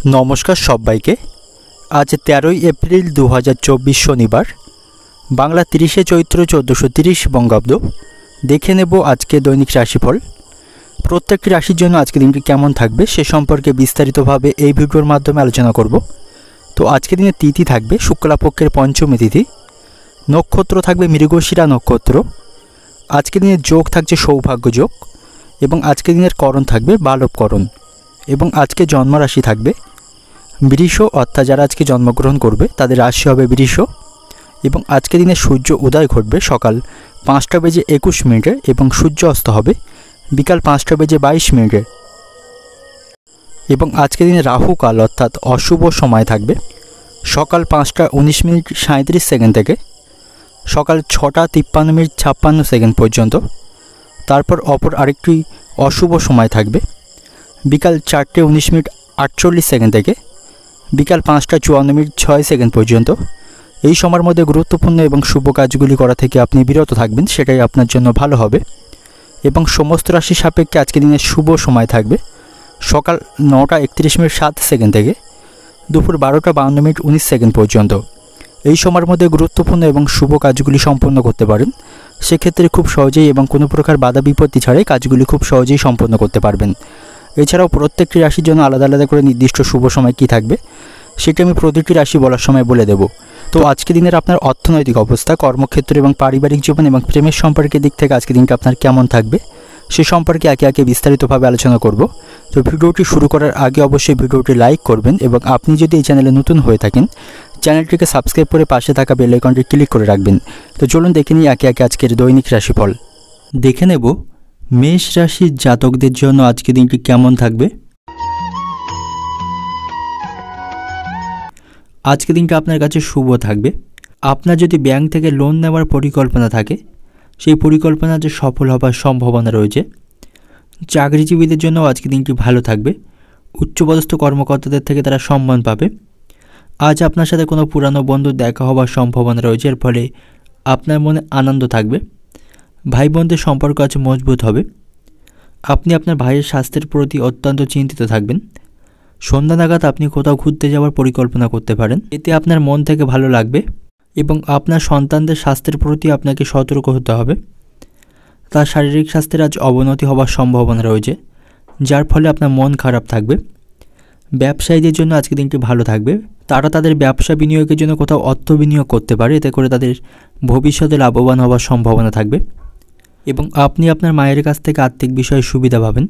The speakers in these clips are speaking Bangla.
নমস্কার সবাইকে। আজ 13ই এপ্রিল 2024 শনিবার, বাংলা 30শে চৈত্র 1430 বঙ্গাব্দ। দেখে নেব আজকে দৈনিক রাশিফল। প্রত্যেকটি রাশির জন্য আজকে দিনটি কেমন থাকবে সে সম্পর্কে বিস্তারিতভাবে এই ভিডিওর মাধ্যমে আলোচনা করব। তো আজকে দিনে তিথি থাকবে শুক্লাপক্ষের পঞ্চমী তিথি, নক্ষত্র থাকবে মৃগশিরা নক্ষত্র। আজকে দিনের যোগ থাকছে সৌভাগ্য যোগ, এবং আজকে দিনের করণ থাকবে বালবকরণ। এবং আজকে জন্মরাশি থাকবে বৃষ, অর্থাৎ যারা আজকে জন্মগ্রহণ করবে তাদের রাশি হবে বৃষ। এবং আজকে দিনে সূর্য উদয় ঘটবে সকাল 5:21 এবং সূর্য অস্ত হবে বিকাল 5:22। এবং আজকে দিনে রাহু কাল অর্থাৎ অশুভ সময় থাকবে সকাল 5:19:37 থেকে সকাল 6:53:56 পর্যন্ত। তারপর অপর আরেকটি অশুভ সময় থাকবে বিকাল 4:19:48 থেকে বিকাল 5:54:06 পর্যন্ত। এই সময়ের মধ্যে গুরুত্বপূর্ণ এবং শুভ কাজগুলি করা থেকে আপনি বিরত থাকবেন, সেটাই আপনার জন্য ভালো হবে। এবং সমস্ত রাশি সাপেক্ষে আজকে দিনের শুভ সময় থাকবে সকাল 9:31:07 থেকে দুপুর 12:52:19 পর্যন্ত। এই সময়ের মধ্যে গুরুত্বপূর্ণ এবং শুভ কাজগুলি সম্পন্ন করতে পারেন। সেক্ষেত্রে খুব সহজেই এবং কোনো প্রকার বাধা বিপত্তি ছাড়াই কাজগুলি খুব সহজেই সম্পন্ন করতে পারবেন। এছাড়াও প্রত্যেকটি রাশির জন্য আলাদা আলাদা করে নির্দিষ্ট শুভ সময় কী থাকবে সেটা আমি প্রতিটি রাশি বলার সময় বলে দেব। তো আজকে দিনের আপনার অর্থনৈতিক অবস্থা, কর্মক্ষেত্র এবং পারিবারিক জীবন এবং প্রেমের সম্পর্কের দিক থেকে আজকে দিনটা আপনার কেমন থাকবে সে সম্পর্কে একে একে বিস্তারিতভাবে আলোচনা করব। তো ভিডিওটি শুরু করার আগে অবশ্যই ভিডিওটি লাইক করবেন, এবং আপনি যদি এই চ্যানেলে নতুন হয়ে থাকেন চ্যানেলটিকে সাবস্ক্রাইব করে পাশে থাকা বেল আইকনটি ক্লিক করে রাখবেন। তো চলুন দেখে নিই একে একে আজকের দৈনিক রাশিফল। দেখে নেব মেষ রাশির জাতকদের জন্য আজকে দিনটি কেমন থাকবে। আজকে দিনটা আপনার কাছে শুভ থাকবে। আপনার যদি ব্যাংক থেকে লোন নেওয়ার পরিকল্পনা থাকে সেই পরিকল্পনা যে সফল হবার সম্ভাবনা রয়েছে। চাকরিজীবীদের জন্য আজকে দিনটি ভালো থাকবে। উচ্চপদস্থ কর্মকর্তাদের থেকে তারা সম্মান পাবে। আজ আপনার সাথে কোনো পুরানো বন্ধুর দেখা হবার সম্ভাবনা রয়েছে, এর ফলে আপনার মনে আনন্দ থাকবে। ভাই বোনদের সম্পর্ক আজ মজবুত হবে। আপনি আপনার ভাইয়ের স্বাস্থ্যের প্রতি অত্যন্ত চিন্তিত থাকবেন। সন্ধ্যা নাগাদ আপনি কোথাও ঘুরতে যাওয়ার পরিকল্পনা করতে পারেন, এতে আপনার মন থেকে ভালো লাগবে। এবং আপনার সন্তানদের স্বাস্থ্যের প্রতি আপনাকে সতর্ক হতে হবে। তার শারীরিক স্বাস্থ্যের আজ অবনতি হওয়ার সম্ভাবনা রয়েছে, যার ফলে আপনার মন খারাপ থাকবে। ব্যবসায়ীদের জন্য আজকে দিনটি ভালো থাকবে। তারা তাদের ব্যবসা বিনিয়োগের জন্য কোথাও অর্থ বিনিয়োগ করতে পারে, এতে করে তাদের ভবিষ্যতে লাভবান হওয়ার সম্ভাবনা থাকবে। এবং আপনি আপনার মায়ের কাছ থেকে আর্থিক বিষয়ে সুবিধা পাবেন।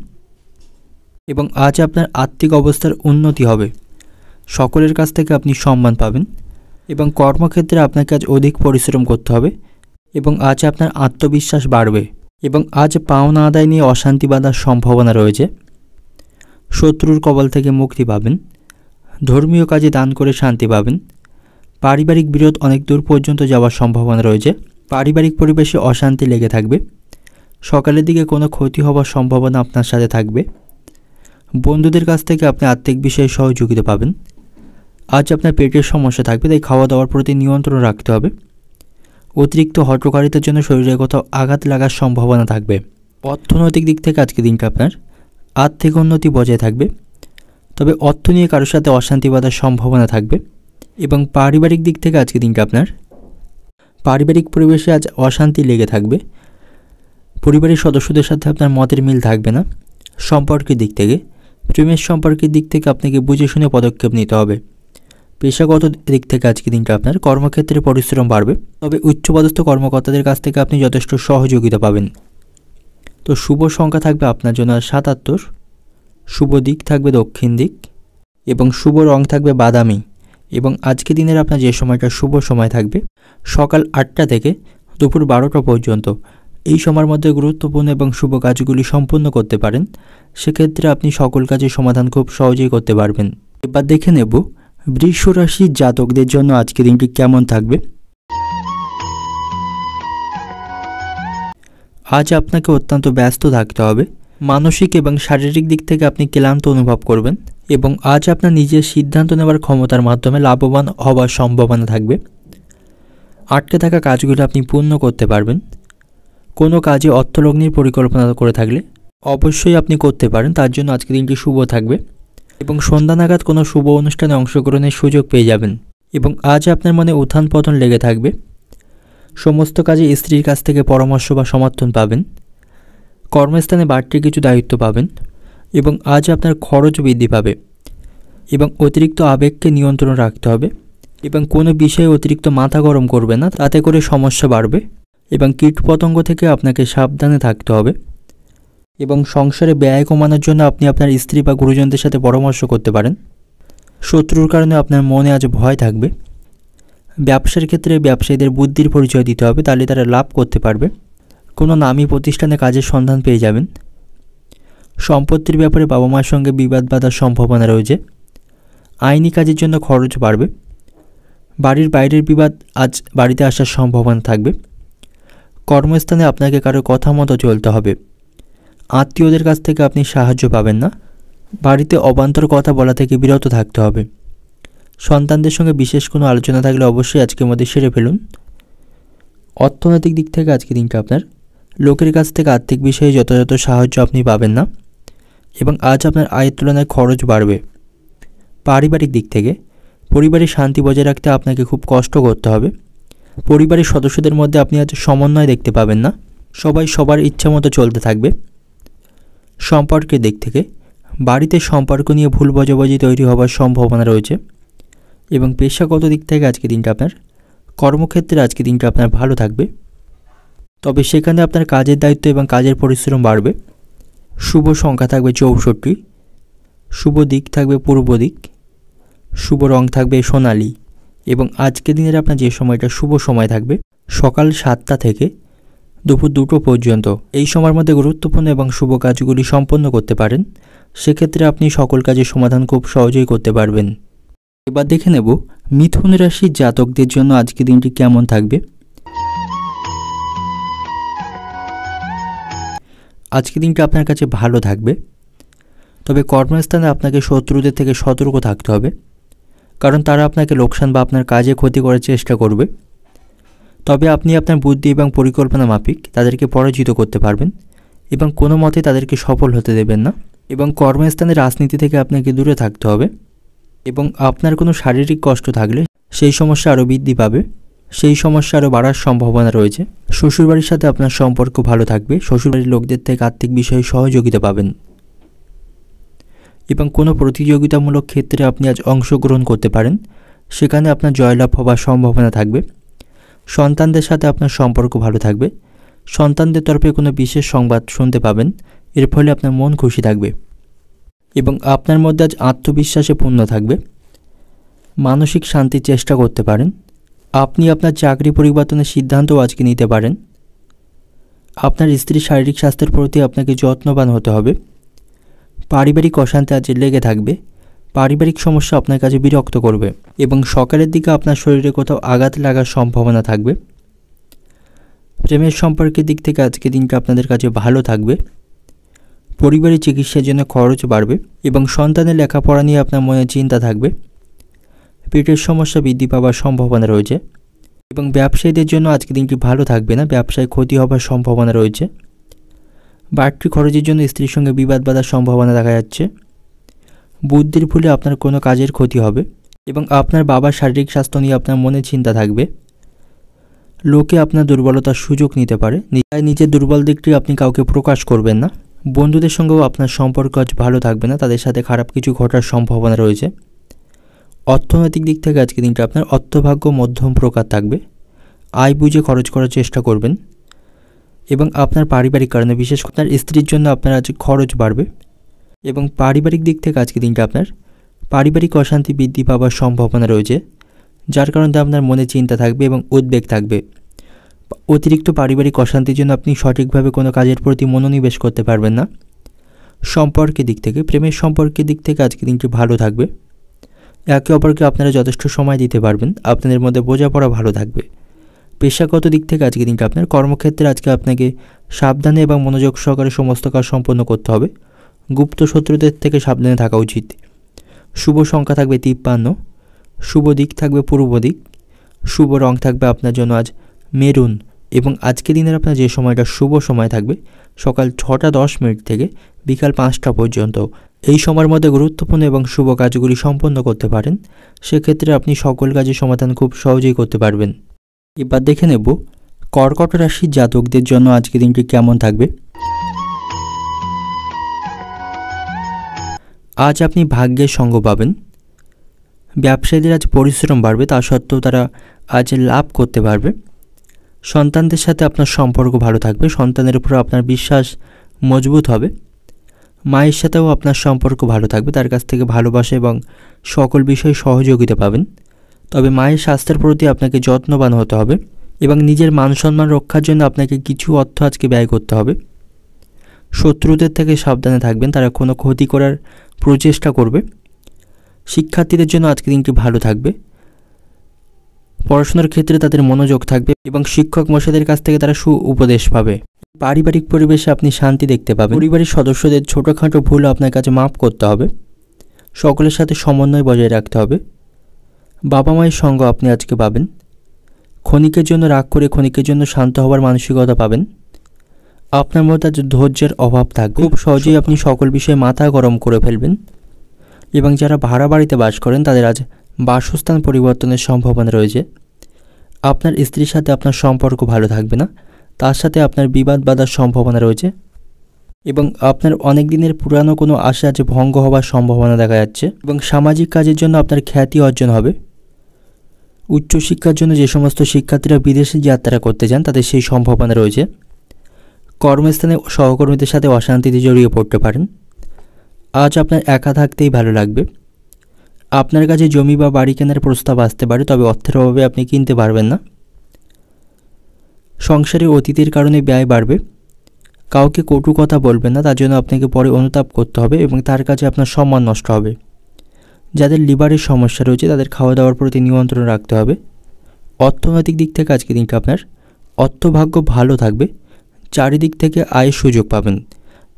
এবং আজ আপনার আর্থিক অবস্থার উন্নতি হবে। সকলের কাছ থেকে আপনি সম্মান পাবেন। এবং কর্মক্ষেত্রে আপনাকে আজ অধিক পরিশ্রম করতে হবে। এবং আজ আপনার আত্মবিশ্বাস বাড়বে। এবং আজ পাওনা আদায় নিয়ে অশান্তি বাঁধার সম্ভাবনা রয়েছে। শত্রুর কবল থেকে মুক্তি পাবেন। ধর্মীয় কাজে দান করে শান্তি পাবেন। পারিবারিক বিরোধ অনেক দূর পর্যন্ত যাওয়ার সম্ভাবনা রয়েছে। পারিবারিক পরিবেশে অশান্তি লেগে থাকবে। সকালের দিকে কোনো ক্ষতি হওয়ার সম্ভাবনা আপনার সাথে থাকবে। বন্ধুদের কাছ থেকে আপনি আর্থিক বিষয়ে সহযোগিতা পাবেন। আজ আপনার পেটের সমস্যা থাকবে, তাই খাওয়া দাওয়ার প্রতি নিয়ন্ত্রণ রাখতে হবে। অতিরিক্ত হঠকারিতার জন্য শরীরে কোথাও আঘাত লাগার সম্ভাবনা থাকবে। অর্থনৈতিক দিক থেকে আজকে দিনটা আপনার আর্থিক উন্নতি বজায় থাকবে, তবে অর্থ নিয়ে কারোর সাথে অশান্তি বাঁধার সম্ভাবনা থাকবে। এবং পারিবারিক দিক থেকে আজকে দিনটা আপনার পারিবারিক পরিবেশে আজ অশান্তি লেগে থাকবে। পরিবারের সদস্যদের সাথে আপনার মতের মিল থাকবে না। সম্পর্কের দিক থেকে, প্রেমের সম্পর্কের দিক থেকে আপনাকে বুঝে শুনে পদক্ষেপ নিতে হবে। পেশাগত দিক থেকে আজকে দিনটা আপনার কর্মক্ষেত্রে পরিশ্রম বাড়বে, তবে উচ্চপদস্থ কর্মকর্তাদের কাছ থেকে আপনি যথেষ্ট সহযোগিতা পাবেন। তো শুভ সংখ্যা থাকবে আপনার জন্য 77, শুভ দিক থাকবে দক্ষিণ দিক, এবং শুভ রং থাকবে বাদামি। এবং আজকে দিনের আপনার যে সময়টা শুভ সময় থাকবে সকাল 8টা থেকে দুপুর 12টা পর্যন্ত। এই সময়ের মধ্যে গুরুত্বপূর্ণ এবং শুভ কাজগুলি সম্পূর্ণ করতে পারেন। সেক্ষেত্রে আপনি সকল কাজের সমাধান খুব সহজেই করতে পারবেন। এবার দেখে নেব বৃষ রাশির জাতকদের জন্য আজকে দিনটি কেমন থাকবে। আজ আপনাকে অত্যন্ত ব্যস্ত থাকতে হবে। মানসিক এবং শারীরিক দিক থেকে আপনি ক্লান্ত অনুভব করবেন। এবং আজ আপনার নিজের সিদ্ধান্ত নেওয়ার ক্ষমতার মাধ্যমে লাভবান হওয়ার সম্ভাবনা থাকবে। আটকে থাকা কাজগুলো আপনি পূর্ণ করতে পারবেন। কোনো কাজে অর্থলগ্নির পরিকল্পনা করে থাকলে অবশ্যই আপনি করতে পারেন, তার জন্য আজকে দিনটি শুভ থাকবে। এবং সন্ধ্যা নাগাদ কোনো শুভ অনুষ্ঠানে অংশগ্রহণের সুযোগ পেয়ে যাবেন। এবং আজ আপনার মনে উত্থান পতন লেগে থাকবে। সমস্ত কাজে স্ত্রীর কাছ থেকে পরামর্শ বা সমর্থন পাবেন। কর্মস্থানে বাড়তি কিছু দায়িত্ব পাবেন এবং আজ আপনার খরচ বৃদ্ধি পাবে এবং অতিরিক্ত আবেগকে নিয়ন্ত্রণ রাখতে হবে এবং কোনো বিষয়ে অতিরিক্ত মাথা গরম করবে না, তাতে করে সমস্যা বাড়বে এবং কীটপতঙ্গ থেকে আপনাকে সাবধানে থাকতে হবে। এবং সংসারে ব্যয় কমানোর জন্য আপনি আপনার স্ত্রী বা গুরুজনদের সাথে পরামর্শ করতে পারেন। শত্রুর কারণে আপনার মনে আজ ভয় থাকবে। ব্যবসার ক্ষেত্রে ব্যবসায়ীদের বুদ্ধির পরিচয় দিতে হবে, তাহলে তারা লাভ করতে পারবে। কোনো নামী প্রতিষ্ঠানে কাজের সন্ধান পেয়ে যাবেন। সম্পত্তির ব্যাপারে বাবা মার সঙ্গে বিবাদ বাঁধার সম্ভাবনা রয়েছে। আইনি কাজের জন্য খরচ বাড়বে। বাড়ির বাইরের বিবাদ আজ বাড়িতে আসার সম্ভাবনা থাকবে। কর্মস্থানে আপনাকে কারো কথা মতো চলতে হবে। আত্মীয়দের কাছ থেকে আপনি সাহায্য পাবেন না। বাড়িতে অবান্তর কথা বলা থেকে বিরত থাকতে হবে। সন্তানদের সঙ্গে বিশেষ কোনো আলোচনা থাকলে অবশ্যই আজকের মধ্যে সেরে ফেলুন। অর্থনৈতিক দিক থেকে আজকের দিনটা আপনার লোকের কাছ থেকে আর্থিক বিষয়ে যথাযথ সাহায্য আপনি পাবেন না এবং আজ আপনার আয়ের তুলনায় খরচ বাড়বে। পারিবারিক দিক থেকে পরিবারের শান্তি বজায় রাখতে আপনাকে খুব কষ্ট করতে হবে। পরিবারের সদস্যদের মধ্যে আপনি আজ সমন্বয় দেখতে পাবেন না। সবাই সবার ইচ্ছা মতো চলতে থাকবে। সম্পর্কের দিক থেকে বাড়িতে সম্পর্ক নিয়ে ভুল বোঝাবুঝি তৈরি হওয়ার সম্ভাবনা রয়েছে এবং পেশাগত দিক থেকে আজকের দিনটা আপনার কর্মক্ষেত্রে আজকের দিনটা আপনার ভালো থাকবে, তবে সেখানে আপনার কাজের দায়িত্ব এবং কাজের পরিশ্রম বাড়বে। শুভ সংখ্যা থাকবে 64, শুভ দিক থাকবে পূর্ব দিক, শুভ রং থাকবে সোনালি এবং আজকের দিনের আপনার যে সময়টা শুভ সময় থাকবে সকাল 7টা থেকে দুপুর 2টো পর্যন্ত। এই সময়ের মধ্যে গুরুত্বপূর্ণ এবং শুভ কাজগুলি সম্পন্ন করতে পারেন। সেক্ষেত্রে আপনি সকল কাজের সমাধান খুব সহজেই করতে পারবেন। এবার দেখে নেব মিথুন রাশির জাতকদের জন্য আজকের দিনটি কেমন থাকবে। আজকের দিনটা আপনার কাছে ভালো থাকবে, তবে কর্মস্থানে আপনাকে শত্রুদের থেকে সতর্ক থাকতে হবে, কারণ তারা আপনাকে লোকসান বা আপনার কাজে ক্ষতি করার চেষ্টা করবে। তবে আপনি আপনার বুদ্ধি এবং পরিকল্পনা মাফিক তাদেরকে পরাজিত করতে পারবেন এবং কোনো মতে তাদেরকে সফল হতে দেবেন না। এবং কর্মস্থানে রাজনীতি থেকে আপনাকে দূরে থাকতে হবে এবং আপনার কোনো শারীরিক কষ্ট থাকলে সেই সমস্যা আরও বৃদ্ধি পাবে, সেই সমস্যা আরও বাড়ার সম্ভাবনা রয়েছে। শ্বশুরবাড়ির সাথে আপনার সম্পর্ক ভালো থাকবে। শ্বশুরবাড়ির লোকদের থেকে আর্থিক বিষয়ে সহযোগিতা পাবেন এবং কোনো প্রতিযোগিতামূলক ক্ষেত্রে আপনি আজ অংশগ্রহণ করতে পারেন, সেখানে আপনার জয়লাভ হওয়ার সম্ভাবনা থাকবে। সন্তানদের সাথে আপনার সম্পর্ক ভালো থাকবে। সন্তানদের তরফে কোনো বিশেষ সংবাদ শুনতে পাবেন, এর ফলে আপনার মন খুশি থাকবে এবং আপনার মধ্যে আজ আত্মবিশ্বাসে পূর্ণ থাকবে। মানসিক শান্তির চেষ্টা করতে পারেন। আপনি আপনার চাকরি পরিবর্তনের সিদ্ধান্তও আজকে নিতে পারেন। আপনার স্ত্রীর শারীরিক স্বাস্থ্যের প্রতি আপনাকে যত্নবান হতে হবে। পারিবারিক অশান্তি আজ লেগে থাকবে। পারিবারিক সমস্যা আপনার কাছে বিরক্ত করবে এবং সকালের দিকে আপনার শরীরে কোথাও আঘাত লাগার সম্ভাবনা থাকবে। প্রেমের সম্পর্কের দিক থেকে আজকে দিনটা আপনাদের কাছে ভালো থাকবে। পরিবারের চিকিৎসার জন্য খরচ বাড়বে এবং সন্তানের লেখাপড়া নিয়ে আপনার মনে চিন্তা থাকবে। পেটের সমস্যা বৃদ্ধি পাওয়ার সম্ভাবনা রয়েছে এবং ব্যবসায়ীদের জন্য আজকে দিনটি ভালো থাকবে না। ব্যবসায় ক্ষতি হওয়ার সম্ভাবনা রয়েছে। বাড়তি খরচের জন্য স্ত্রীর সঙ্গে বিবাদ বাঁধার সম্ভাবনা দেখা যাচ্ছে। বুদ্ধির ভুলে আপনার কোনো কাজের ক্ষতি হবে এবং আপনার বাবার শারীরিক স্বাস্থ্য নিয়ে আপনার মনে চিন্তা থাকবে। লোকে আপনার দুর্বলতার সুযোগ নিতে পারে, তাই নিজের দুর্বল দিকটি আপনি কাউকে প্রকাশ করবেন না। বন্ধুদের সঙ্গেও আপনার সম্পর্ক আজ ভালো থাকবে না, তাদের সাথে খারাপ কিছু ঘটার সম্ভাবনা রয়েছে। অর্থনৈতিক দিক থেকে আজকে দিনটা আপনার অর্থভাগ্য মধ্যম প্রকার থাকবে। আয় বুঝে খরচ করার চেষ্টা করবেন এবং আপনার পারিবারিক কারণে বিশেষ করে আপনার স্ত্রীর জন্য আপনার আজ খরচ বাড়বে এবং পারিবারিক দিক থেকে আজকে দিনটা আপনার পারিবারিক অশান্তি বৃদ্ধি পাওয়ার সম্ভাবনা রয়েছে, যার কারণে আপনার মনে চিন্তা থাকবে এবং উদ্বেগ থাকবে। অতিরিক্ত পারিবারিক অশান্তির জন্য আপনি সঠিকভাবে কোনো কাজের প্রতি মনোনিবেশ করতে পারবেন না। সম্পর্কের দিক থেকে প্রেমের সম্পর্কের দিক থেকে আজকে দিনটি ভালো থাকবে। একে অপরকে আপনারা যথেষ্ট সময় দিতে পারবেন। আপনাদের মধ্যে বোঝাপড়া ভালো থাকবে। পেশাগত দিক থেকে আজকে দিনটা আপনার কর্মক্ষেত্রে আজকে আপনাকে সাবধানে এবং মনোযোগ সহকারে সমস্ত কাজ সম্পন্ন করতে হবে। গুপ্ত শত্রুদের থেকে সাবধানে থাকা উচিত। শুভ সংখ্যা থাকবে 53, শুভ দিক থাকবে পূর্ব দিক, শুভ রং থাকবে আপনার জন্য আজ মেরুন এবং আজকে দিনের আপনার যে সময়টা শুভ সময় থাকবে সকাল 6টা 10 মিনিট থেকে বিকাল 5টা পর্যন্ত। এই সময়ের মধ্যে গুরুত্বপূর্ণ এবং শুভ কাজগুলি সম্পন্ন করতে পারেন। সেক্ষেত্রে আপনি সকল কাজের সমাধান খুব সহজেই করতে পারবেন। এবার দেখে নেব কর্কট রাশির জাতকদের জন্য আজকে দিনটি কেমন থাকবে। আজ আপনি ভাগ্যের সঙ্গ পাবেন। ব্যবসায়ীদের আজ পরিশ্রম বাড়বে, তা সত্ত্বেও তারা আজ লাভ করতে পারবে। সন্তানদের সাথে আপনার সম্পর্ক ভালো থাকবে, সন্তানের উপর আপনার বিশ্বাস মজবুত হবে। মায়ের সাথেও আপনার সম্পর্ক ভালো থাকবে, তার কাছ থেকে ভালোবাসা এবং সকল বিষয়ে সহযোগিতা পাবেন। তবে মায়ের স্বাস্থ্যের প্রতি আপনাকে যত্নবান হতে হবে এবং নিজের মান সম্মান রক্ষার জন্য আপনাকে কিছু অর্থ আজকে ব্যয় করতে হবে। শত্রুদের থেকে সাবধানে থাকবেন, তারা কোনো ক্ষতি করার প্রচেষ্টা করবে। শিক্ষার্থীদের জন্য আজকে দিনটি ভালো থাকবে। পড়াশোনার ক্ষেত্রে তাদের মনোযোগ থাকবে এবং শিক্ষক মশাইদের কাছ থেকে তারা উপদেশ পাবে। পারিবারিক পরিবেশে আপনি শান্তি দেখতে পাবেন। পরিবারের সদস্যদের ছোটোখাটো ভুল আপনার কাছে মাফ করতে হবে। সকলের সাথে সমন্বয় বজায় রাখতে হবে। বাবা মায়ের সঙ্গ আপনি আজকে পাবেন। ক্ষণিকের জন্য রাগ করে ক্ষণিকের জন্য শান্ত হওয়ার মানসিকতা পাবেন। আপনার মধ্যে আজ ধৈর্যের অভাব থাকবে, খুব সহজেই আপনি সকল বিষয়ে মাথা গরম করে ফেলবেন। এবং যারা ভাড়া বাড়িতে বাস করেন তাদের আজ বাসস্থান পরিবর্তনের সম্ভাবনা রয়েছে। আপনার স্ত্রীর সাথে আপনার সম্পর্ক ভালো থাকবে না, তার সাথে আপনার বিবাদ বাঁধার সম্ভাবনা রয়েছে এবং আপনার অনেক দিনের পুরানো কোনো আশা আজ ভঙ্গ হওয়ার সম্ভাবনা দেখা যাচ্ছে। এবং সামাজিক কাজের জন্য আপনার খ্যাতি অর্জন হবে। উচ্চশিক্ষার জন্য যে সমস্ত শিক্ষার্থীরা বিদেশে যাত্রা করতে চান তাদের সেই সম্ভাবনা রয়েছে। কর্মস্থানে সহকর্মীদের সাথে অশান্তিতে জড়িয়ে পড়তে পারেন। আজ আপনার একা থাকতেই ভালো লাগবে। আপনার কাছে জমি বা বাড়ি কেনার প্রস্তাব আসতে পারে, তবে অর্থের অভাবে আপনি কিনতে পারবেন না। সংসারে অতীতের কারণে ব্যয় বাড়বে। কাউকে কটু কথা বলবেন না, তার জন্য আপনাকে পরে অনুতাপ করতে হবে এবং তার কাছে আপনার সম্মান নষ্ট হবে। যাদের লিভারের সমস্যা রয়েছে তাদের খাওয়া দাওয়ার প্রতি নিয়ন্ত্রণ রাখতে হবে। অর্থনৈতিক দিক থেকে আজকে দিনটা আপনার অর্থভাগ্য ভালো থাকবে। চারিদিক থেকে আয়ের সুযোগ পাবেন।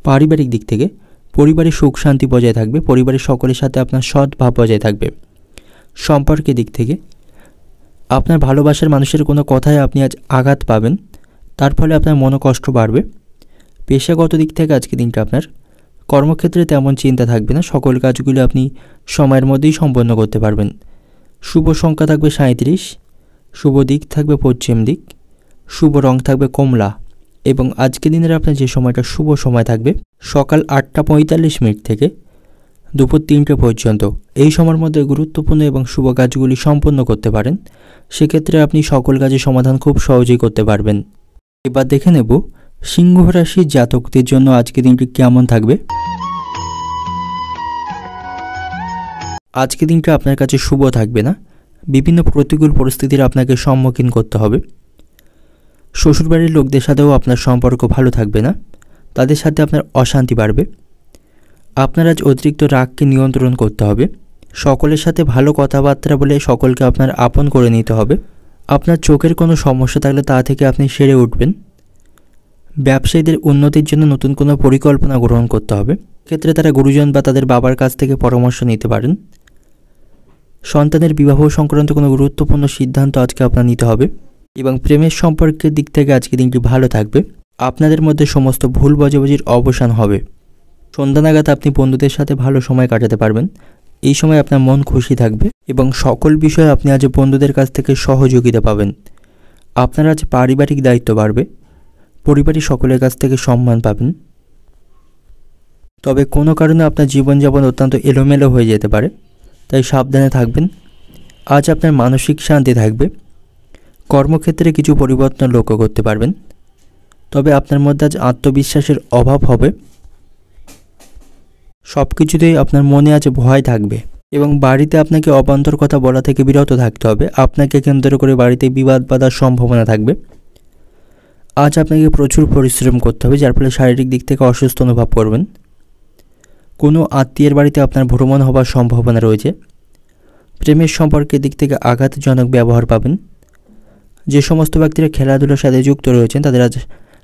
পারিবারিক দিক থেকে পরিবারের সুখ শান্তি বজায় থাকবে। পরিবারের সকলের সাথে আপনার সদ্ভাব বজায় থাকবে। সম্পর্কের দিক থেকে আপনার ভালোবাসার মানুষের কোনো কথায় আপনি আজ আঘাত পাবেন, তার ফলে আপনার মনোকষ্ট বাড়বে। পেশাগত দিক থেকে আজকে দিনটা আপনার কর্মক্ষেত্রে তেমন চিন্তা থাকবে না, সকল কাজগুলি আপনি সময়ের মধ্যেই সম্পন্ন করতে পারবেন। শুভ সংখ্যা থাকবে 37, শুভ দিক থাকবে পশ্চিম দিক, শুভ রং থাকবে কমলা এবং আজকে দিনের আপনার যে সময়টা শুভ সময় থাকবে সকাল 8টা 45 মিনিট থেকে দুপুর 3টে পর্যন্ত। এই সময়ের মধ্যে গুরুত্বপূর্ণ এবং শুভ কাজগুলি সম্পন্ন করতে পারেন। সেক্ষেত্রে আপনি সকল কাজের সমাধান খুব সহজেই করতে পারবেন। এবার দেখে নেব সিংহ রাশির জাতকদের জন্য আজকে দিনটি কেমন থাকবে। আজকে দিনটা আপনার কাছে শুভ থাকবে না। বিভিন্ন প্রতিকূল পরিস্থিতির আপনাকে সম্মুখীন করতে হবে। শ্বশুরবাড়ির লোকদের সাথেও আপনার সম্পর্ক ভালো থাকবে না, তাদের সাথে আপনার অশান্তি বাড়বে। আপনার আজ অতিরিক্ত রাগকে নিয়ন্ত্রণ করতে হবে। সকলের সাথে ভালো কথাবার্তা বলে সকলকে আপনার আপন করে নিতে হবে। আপনার চোখের কোনো সমস্যা থাকলে তা থেকে আপনি সেরে উঠবেন। ব্যবসায়ীদের উন্নতির জন্য নতুন কোনো পরিকল্পনা গ্রহণ করতে হবে। ক্ষেত্রে তারা গুরুজন বা তাদের বাবার কাছ থেকে পরামর্শ নিতে পারেন। সন্তানের বিবাহ সংক্রান্ত কোনো গুরুত্বপূর্ণ সিদ্ধান্ত আজকে আপনার নিতে হবে এবং প্রেমের সম্পর্কের দিক থেকে আজকে দিনটি ভালো থাকবে। আপনাদের মধ্যে সমস্ত ভুল বোঝাবুঝির অবসান হবে। সন্ধ্যা নাগাদ আপনি বন্ধুদের সাথে ভালো সময় কাটাতে পারবেন। এই সময় আপনার মন খুশি থাকবে এবং সকল বিষয়ে আপনি আজ বন্ধুদের কাছ থেকে সহযোগিতা পাবেন। আপনার আজ পারিবারিক দায়িত্ব বাড়বে। পরিবারের সকলের কাছ থেকে সম্মান পাবেন। তবে কোনো কারণে আপনার জীবনযাপন অত্যন্ত এলোমেলো হয়ে যেতে পারে, তাই সাবধানে থাকবেন। আজ আপনার মানসিক শান্তি থাকবে। কর্মক্ষেত্রে কিছু পরিবর্তন লক্ষ্য করতে পারবেন, তবে আপনার মধ্যে আজ আত্মবিশ্বাসের অভাব হবে। সব কিছুতেই আপনার মনে আজ ভয় থাকবে এবং বাড়িতে আপনাকে অবান্তর কথা বলা থেকে বিরত থাকতে হবে। আপনাকে কেন্দ্র করে বাড়িতে বিবাদ বাঁধার সম্ভাবনা থাকবে। আজ আপনাকে প্রচুর পরিশ্রম করতে হবে, যার ফলে শারীরিক দিক থেকে অসুস্থ অনুভব করবেন। কোনো আত্মীয়ের বাড়িতে আপনার ভ্রমণ হওয়ার সম্ভাবনা রয়েছে। প্রেমের সম্পর্কের দিক থেকে আঘাতজনক ব্যবহার পাবেন। যে সমস্ত ব্যক্তিরা খেলাধুলার সাথে যুক্ত রয়েছেন তাদের আজ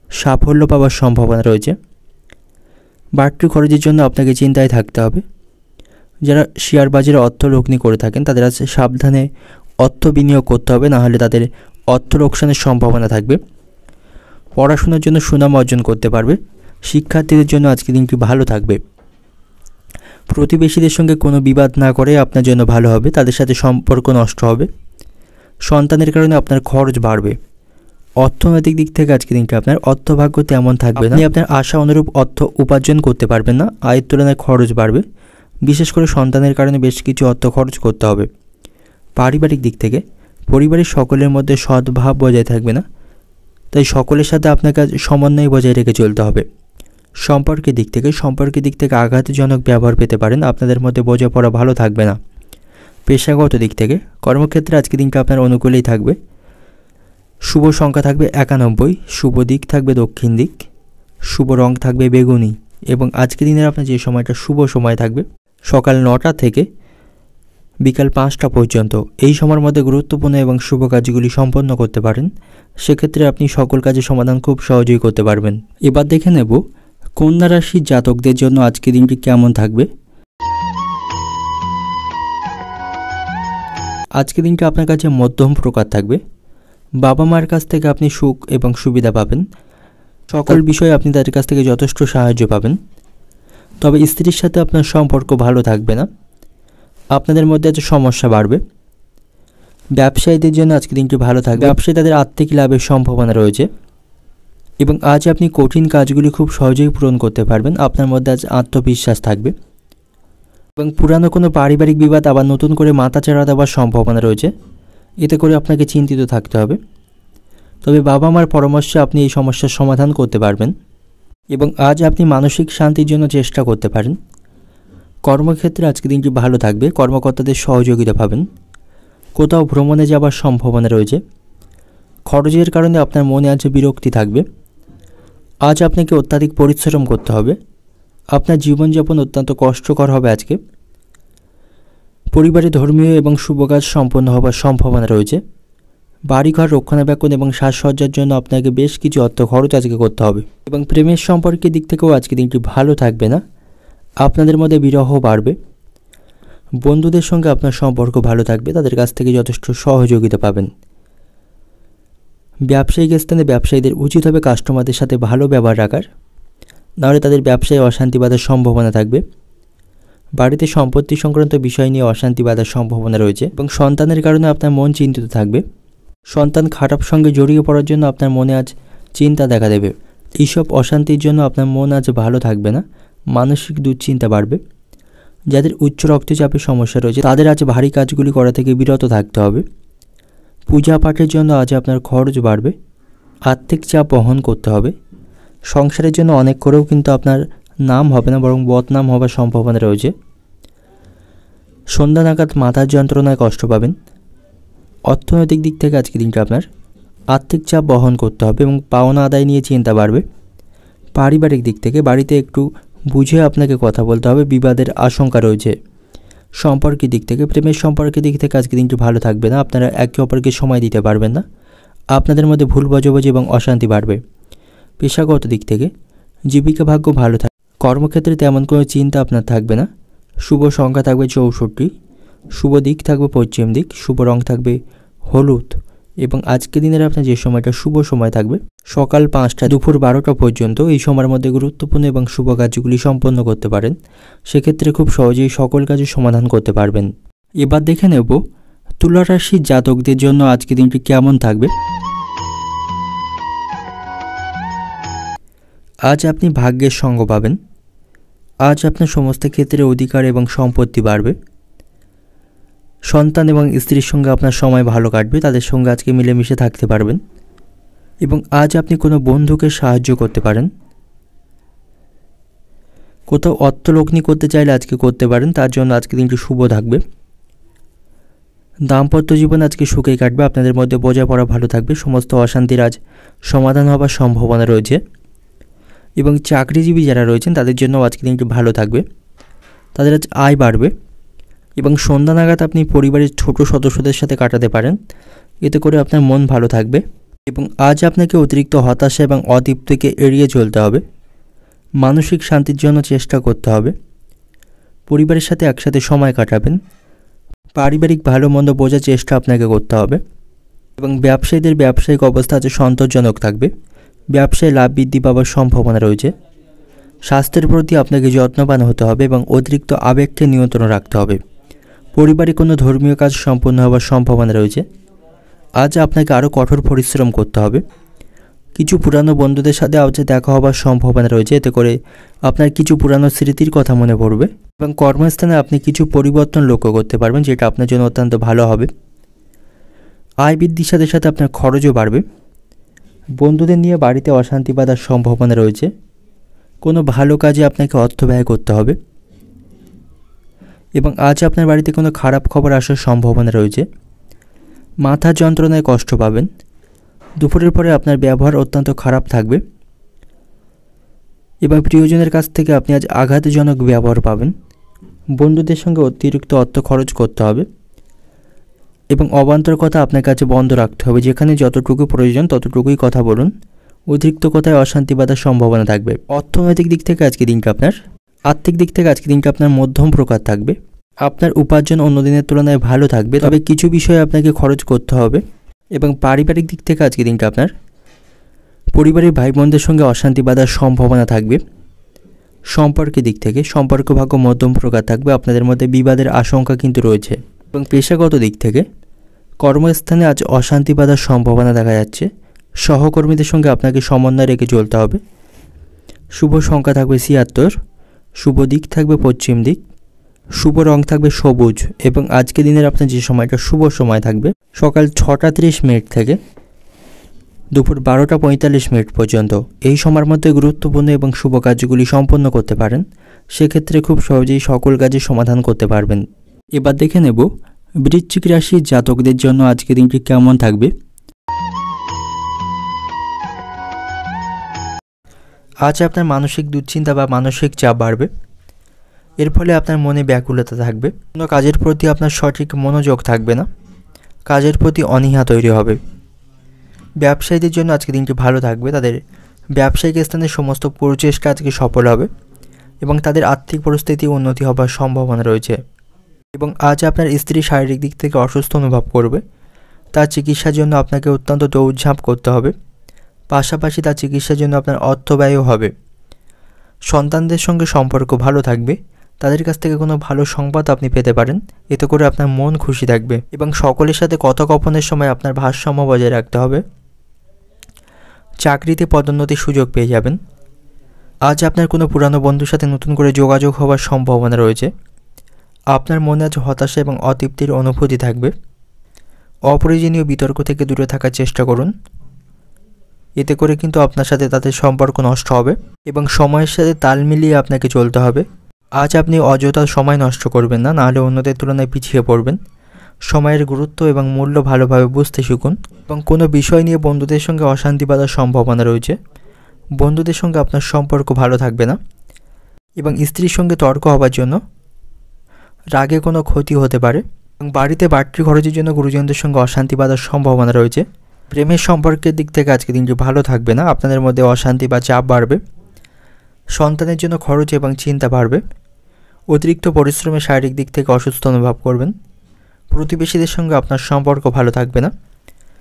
সাফল্য পাওয়ার সম্ভাবনা রয়েছে। বাড়তি খরচের জন্য আপনাকে চিন্তায় থাকতে হবে। যারা শেয়ার বাজারে অর্থ লগ্নি করে থাকেন তাদের আজ সাবধানে অর্থ বিনিয়োগ করতে হবে, নাহলে তাদের অর্থ লোকসানের সম্ভাবনা থাকবে। পড়াশোনার জন্য সুনাম অর্জন করতে পারবে। শিক্ষার্থীদের জন্য আজকে দিনটি ভালো থাকবে। প্রতিবেশীদের সঙ্গে কোনো বিবাদ না করে আপনার জন্য ভালো হবে, তাদের সাথে সম্পর্ক নষ্ট হবে। সন্তানের কারণে আপনার খরচ বাড়বে। অর্থনৈতিক দিক থেকে আজকে দিনটি আপনার অর্থভাগ্য তেমন থাকবে না। আপনি আপনার আশা অনুরূপ অর্থ উপার্জন করতে পারবেন না, আয়ের তুলনায় খরচ বাড়বে। বিশেষ করে সন্তানের কারণে বেশ কিছু অর্থ খরচ করতে হবে। পারিবারিক দিক থেকে পরিবারের সকলের মধ্যে সদ্ভাব বজায় থাকবে না, তাই সকলের সাথে আপনাকে সমন্বয় বজায় রেখে চলতে হবে। সম্পর্কের দিক থেকে আঘাতজনক ব্যবহার পেতে পারেন, আপনাদের মধ্যে বোঝাপড়া ভালো থাকবে না। পেশাগত দিক থেকে কর্মক্ষেত্রে আজকে দিনটা আপনার অনুকূলেই থাকবে। শুভ সংখ্যা থাকবে 91, শুভ দিক থাকবে দক্ষিণ দিক, শুভ রং থাকবে বেগুনি এবং আজকে দিনের আপনার যে সময়টা শুভ সময় থাকবে সকাল 9টা থেকে বিকাল 5টা পর্যন্ত। এই সময়ের মধ্যে গুরুত্বপূর্ণ এবং শুভ কাজগুলি সম্পন্ন করতে পারেন। সেক্ষেত্রে আপনি সকল কাজের সমাধান খুব সহজেই করতে পারবেন। এবার দেখে নেব কন্যা রাশির জাতকদের জন্য আজকে দিনটি কেমন থাকবে। আজকে দিনটা আপনার কাছে মধ্যম প্রকার থাকবে। বাবা মার কাছ থেকে আপনি সুখ এবং সুবিধা পাবেন। সকল বিষয়ে আপনি তাদের কাছ থেকে যথেষ্ট সাহায্য পাবেন। তবে স্ত্রীর সাথে আপনার সম্পর্ক ভালো থাকবে না, আপনাদের মধ্যে আজ সমস্যা বাড়বে। ব্যবসায়ীদের জন্য আজকে দিনটি ভালো থাকবে। ব্যবসায়ী তাদের আর্থিক লাভের সম্ভাবনা রয়েছে এবং আজ আপনি কঠিন কাজগুলি খুব সহজেই পূরণ করতে পারবেন। আপনার মধ্যে আজ আত্মবিশ্বাস থাকবে এবং পুরানো কোনো পারিবারিক বিবাদ আবার নতুন করে মাথাচাড়া দেওয়ার সম্ভাবনা রয়েছে, এতে করে আপনাকে চিন্তিত থাকতে হবে। তবে বাবা মার পরামর্শে আপনি এই সমস্যার সমাধান করতে পারবেন এবং আজ আপনি মানসিক শান্তির জন্য চেষ্টা করতে পারেন। কর্মক্ষেত্রে আজকে দিনটি ভালো থাকবে, কর্মকর্তাদের সহযোগিতা পাবেন। কোথাও ভ্রমণে যাওয়ার সম্ভাবনা রয়েছে। খরচের কারণে আপনার মনে আজ বিরক্তি থাকবে। আজ আপনাকে অত্যাধিক পরিশ্রম করতে হবে, আপনার জীবনযাপন অত্যন্ত কষ্টকর হবে আজকে। পরিবারে ধর্মীয় এবং শুভ কাজ সম্পন্ন হওয়ার সম্ভাবনা রয়েছে। বাড়িঘর রক্ষণাবেক্ষণ এবং সাজসজ্জার জন্য আপনাকে বেশ কিছু অর্থ খরচ আজকে করতে হবে এবং প্রেমের সম্পর্কের দিক থেকেও আজকে দিনটি ভালো থাকবে না, আপনাদের মধ্যে বিরহ বাড়বে। বন্ধুদের সঙ্গে আপনার সম্পর্ক ভালো থাকবে, তাদের কাছ থেকে যথেষ্ট সহযোগিতা পাবেন। ব্যবসায়িক স্থানে ব্যবসায়ীদের উচিত হবে কাস্টমারদের সাথে ভালো ব্যবহার রাখার, নাহলে তাদের ব্যবসায় অশান্তি বাঁধার সম্ভাবনা থাকবে। বাড়িতে সম্পত্তি সংক্রান্ত বিষয় নিয়ে অশান্তি বাঁধার সম্ভাবনা রয়েছে এবং সন্তানের কারণে আপনার মন চিন্তিত থাকবে। সন্তান খারাপ সঙ্গে জড়িয়ে পড়ার জন্য আপনার মনে আজ চিন্তা দেখা দেবে। এইসব অশান্তির জন্য আপনার মন আজ ভালো থাকবে না, মানসিক দুশ্চিন্তা বাড়বে। যাদের উচ্চ রক্তচাপের সমস্যা রয়েছে তাদের আজ ভারী কাজগুলি করা থেকে বিরত থাকতে হবে। পূজা পাঠের জন্য আজ আপনার খরচ বাড়বে, আর্থিক চাপ বহন করতে হবে। সংসারের জন্য অনেক করেও কিন্তু আপনার নাম হবে না, বরং বদনাম হওয়ার সম্ভাবনা রয়েছে। সন্ধ্যা নাগাদ মাথার যন্ত্রণায় কষ্ট পাবেন। অর্থনৈতিক দিক থেকে আজকে দিনটা আপনার আর্থিক চাপ বহন করতে হবে এবং পাওনা আদায় নিয়ে চিন্তা বাড়বে। পারিবারিক দিক থেকে বাড়িতে একটু বুঝে আপনাকে কথা বলতে হবে, বিবাদের আশঙ্কা রয়েছে। সম্পর্কের দিক থেকে প্রেমের সম্পর্কের দিক থেকে আজকে দিনটি ভালো থাকবে না, আপনারা একে অপরকে সময় দিতে পারবেন না, আপনাদের মধ্যে ভুল বোঝাবুঝি এবং অশান্তি বাড়বে। পেশাগত দিক থেকে জীবিকা ভাগ্য ভালো থাকবে। কর্মক্ষেত্রে তেমন কোনো চিন্তা আপনার থাকবে না। শুভ সংখ্যা থাকবে 64, শুভ দিক থাকবে পশ্চিম দিক, শুভ রং থাকবে হলুদ এবং আজকে দিনের আপনার যে সময়টা শুভ সময় থাকবে সকাল 5টা দুপুর 12টা পর্যন্ত। এই সময়ের মধ্যে গুরুত্বপূর্ণ এবং শুভ কাজগুলি সম্পন্ন করতে পারেন। সেক্ষেত্রে খুব সহজেই সকল কাজের সমাধান করতে পারবেন। এবার দেখে নেব তুলা রাশির জাতকদের জন্য আজকে দিনটি কেমন থাকবে। আজ আপনি ভাগ্যের সঙ্গ পাবেন। আজ আপনার সমস্ত ক্ষেত্রে অধিকার এবং সম্পত্তি বাড়বে। সন্তান এবং স্ত্রীর সঙ্গে আপনার সময় ভালো কাটবে, তাদের সঙ্গে আজকে মিলেমিশে থাকতে পারবেন এবং আজ আপনি কোনো বন্ধুকে সাহায্য করতে পারেন। কোথাও অর্থলগ্নি করতে চাইলে আজকে করতে পারেন, তার জন্য আজকে দিনটি শুভ থাকবে। দাম্পত্য জীবন আজকে সুখেই কাটবে, আপনাদের মধ্যে বোঝাপড়া ভালো থাকবে। সমস্ত অশান্তির আজ সমাধান হওয়ার সম্ভাবনা রয়েছে এবং চাকরিজীবী যারা রয়েছেন তাদের জন্য আজকে দিনটি ভালো থাকবে, তাদের আজ আয় বাড়বে এবং সন্ধ্যা নাগাদ আপনি পরিবারের ছোট সদস্যদের সাথে কাটাতে পারেন, এতে করে আপনার মন ভালো থাকবে এবং আজ আপনাকে অতিরিক্ত হতাশা এবং অতৃপ্তিকে এড়িয়ে চলতে হবে। মানসিক শান্তির জন্য চেষ্টা করতে হবে। পরিবারের সাথে একসাথে সময় কাটাবেন। পারিবারিক ভালো মন্দ বোঝার চেষ্টা আপনাকে করতে হবে এবং ব্যবসায়ীদের ব্যবসায়িক অবস্থা আজ সন্তোষজনক থাকবে। ব্যবসায় লাভ বৃদ্ধি পাওয়ার সম্ভাবনা রয়েছে। স্বাস্থ্যের প্রতি আপনাকে যত্নবান হতে হবে এবং অতিরিক্ত আবেগকে নিয়ন্ত্রণ রাখতে হবে। পরিবারে কোনো ধর্মীয় কাজ সম্পন্ন হওয়ার সম্ভাবনা রয়েছে। আজ আপনাকে আরও কঠোর পরিশ্রম করতে হবে। কিছু পুরানো বন্ধুদের সাথে আজ দেখা হওয়ার সম্ভাবনা রয়েছে, এতে করে আপনার কিছু পুরানো স্মৃতির কথা মনে পড়বে এবং কর্মস্থানে আপনি কিছু পরিবর্তন লক্ষ্য করতে পারবেন, যেটা আপনার জন্য অত্যন্ত ভালো হবে। আয় বৃদ্ধির সাথে সাথে আপনার খরচও বাড়বে। বন্ধুদের নিয়ে বাড়িতে অশান্তি বাঁধার সম্ভাবনা রয়েছে। কোনো ভালো কাজে আপনাকে অর্থ ব্যয় করতে হবে এবং আজ আপনার বাড়িতে কোনো খারাপ খবর আসার সম্ভাবনা রয়েছে। মাথা যন্ত্রণায় কষ্ট পাবেন। দুপুরের পরে আপনার ব্যবহার অত্যন্ত খারাপ থাকবে এবং প্রিয়জনের কাছ থেকে আপনি আজ আঘাতজনক ব্যবহার পাবেন। বন্ধুদের সঙ্গে অতিরিক্ত অর্থ খরচ করতে হবে এবং অবান্তর কথা আপনার কাছে বন্ধ রাখতে হবে। যেখানে যতটুকু প্রয়োজন ততটুকুই কথা বলুন। অতিরিক্ত কথায় অশান্তি বাঁধার সম্ভাবনা থাকবে। অর্থনৈতিক দিক থেকে আজকে দিনটা আপনার, আর্থিক দিক থেকে আজকে দিনটা আপনার মধ্যম প্রকার থাকবে। আপনার উপার্জন অন্য দিনের তুলনায় ভালো থাকবে, তবে কিছু বিষয়ে আপনাকে খরচ করতে হবে। এবং পারিবারিক দিক থেকে আজকে দিনটা আপনার, পরিবারের ভাই বোনদের সঙ্গে অশান্তি বাঁধার সম্ভাবনা থাকবে। সম্পর্কের দিক থেকে সম্পর্ক ভাগ্য মধ্যম প্রকার থাকবে। আপনাদের মধ্যে বিবাদের আশঙ্কা কিন্তু রয়েছে। এবং পেশাগত দিক থেকে কর্মস্থানে আজ অশান্তি বাঁধার সম্ভাবনা দেখা যাচ্ছে। সহকর্মীদের সঙ্গে আপনাকে সমন্বয় রেখে চলতে হবে। শুভ সংখ্যা থাকবে ৭৬, শুভ দিক থাকবে পশ্চিম দিক, শুভ রং থাকবে সবুজ এবং আজকে দিনের আপনার যে সময়টা শুভ সময় থাকবে সকাল ৬টা ৩০ মিনিট থেকে দুপুর ১২টা ৪৫ মিনিট পর্যন্ত। এই সময়ের মধ্যে গুরুত্বপূর্ণ এবং শুভ কাজগুলি সম্পন্ন করতে পারেন। সেক্ষেত্রে খুব সহজেই সকল কাজের সমাধান করতে পারবেন। এবার দেখে নেব বৃশ্চিক রাশির জাতকদের জন্য আজকে দিনটি কেমন থাকবে। আজ আপনার মানসিক দুশ্চিন্তা বা মানসিক চাপ বাড়বে। এর ফলে আপনার মনে ব্যাকুলতা থাকবে। কোনো কাজের প্রতি আপনার সঠিক মনোযোগ থাকবে না। কাজের প্রতি অনীহা তৈরি হবে। ব্যবসায়ীদের জন্য আজকে দিনটি ভালো থাকবে। তাদের ব্যবসায়িক স্থানে সমস্ত প্রচেষ্টা আজকে সফল হবে এবং তাদের আর্থিক পরিস্থিতি উন্নতি হবার সম্ভাবনা রয়েছে। এবং আজ আপনার স্ত্রী শারীরিক দিক থেকে অসুস্থ অনুভব করবে। তার চিকিৎসার জন্য আপনাকে অত্যন্ত দৌড়ঝাঁপ করতে হবে। পাশাপাশি তার চিকিৎসার জন্য আপনার অর্থ ব্যয়ও হবে। সন্তানদের সঙ্গে সম্পর্ক ভালো থাকবে। তাদের কাছ থেকে কোনো ভালো সংবাদ আপনি পেতে পারেন। এতে করে আপনার মন খুশি থাকবে এবং সকলের সাথে কথোপকথনের সময় আপনার ভারসাম্য বজায় রাখতে হবে। চাকরিতে পদোন্নতির সুযোগ পেয়ে যাবেন। আজ আপনার কোনো পুরানো বন্ধুর সাথে নতুন করে যোগাযোগ হওয়ার সম্ভাবনা রয়েছে। আপনার মনে আজ হতাশা এবং অতৃপ্তির অনুভূতি থাকবে। অপ্রয়োজনীয় বিতর্ক থেকে দূরে থাকার চেষ্টা করুন। এতে করে কিন্তু আপনার সাথে তাদের সম্পর্ক নষ্ট হবে এবং সময়ের সাথে তাল মিলিয়ে আপনাকে চলতে হবে। আজ আপনি অযথা সময় নষ্ট করবেন না, নাহলে অন্যদের তুলনায় পিছিয়ে পড়বেন। সময়ের গুরুত্ব এবং মূল্য ভালোভাবে বুঝতে শিখুন। এবং কোনো বিষয় নিয়ে বন্ধুদের সঙ্গে অশান্তি বাঁধার সম্ভাবনা রয়েছে। বন্ধুদের সঙ্গে আপনার সম্পর্ক ভালো থাকবে না এবং স্ত্রীর সঙ্গে তর্ক হবার জন্য রাগে কোনো ক্ষতি হতে পারে। এবং বাড়িতে বাড়তি খরচের জন্য গুরুজনদের সঙ্গে অশান্তি বাঁধার সম্ভাবনা রয়েছে। প্রেমের সম্পর্কের দিক থেকে আজকে দিনটি ভালো থাকবে না। আপনাদের মধ্যে অশান্তি বা চাপ বাড়বে। সন্তানের জন্য খরচ এবং চিন্তা বাড়বে। অতিরিক্ত পরিশ্রমে শারীরিক দিক থেকে অসুস্থ অনুভব করবেন। প্রতিবেশীদের সঙ্গে আপনার সম্পর্ক ভালো থাকবে না।